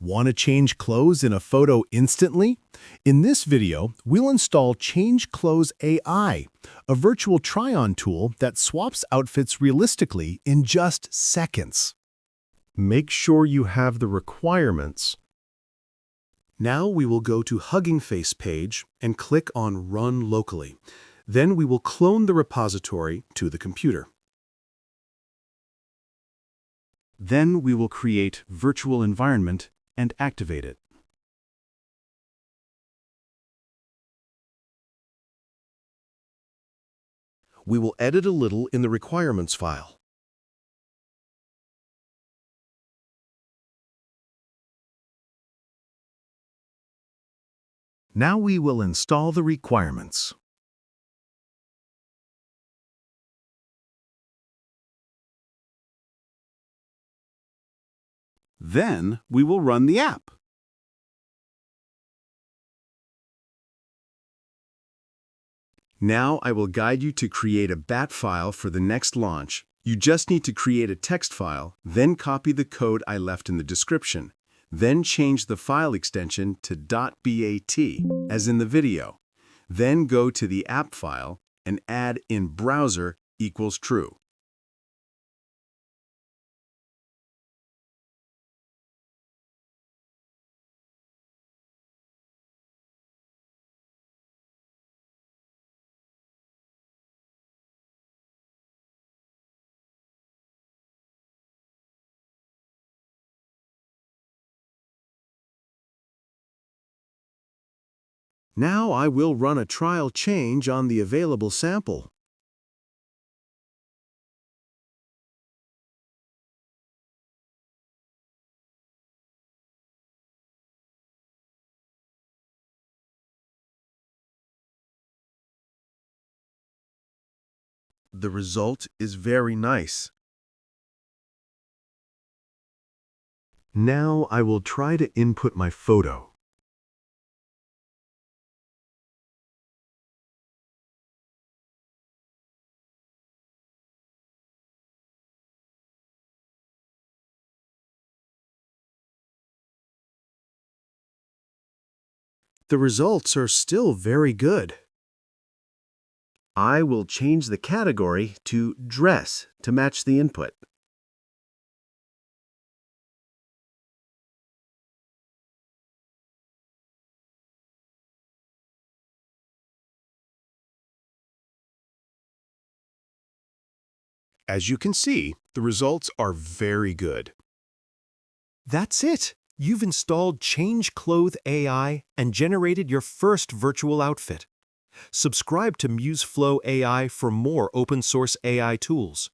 Want to change clothes in a photo instantly? In this video, we'll install Change Clothes AI, a virtual try-on tool that swaps outfits realistically in just seconds. Make sure you have the requirements. Now we will go to Hugging Face page and click on Run Locally. Then we will clone the repository to the computer. Then we will create virtual environment and activate it. We will edit a little in the requirements file. Now we will install the requirements. Then we will run the app. Now I will guide you to create a bat file for the next launch. You just need to create a text file, then copy the code I left in the description. Then change the file extension to .bat, as in the video. Then go to the app file and add in browser equals true. Now I will run a trial change on the available sample. The result is very nice. Now I will try to input my photo. The results are still very good. I will change the category to dress to match the input. As you can see, the results are very good. That's it! You've installed Change Clothes AI and generated your first virtual outfit. Subscribe to MuseFlow AI for more open-source AI tools.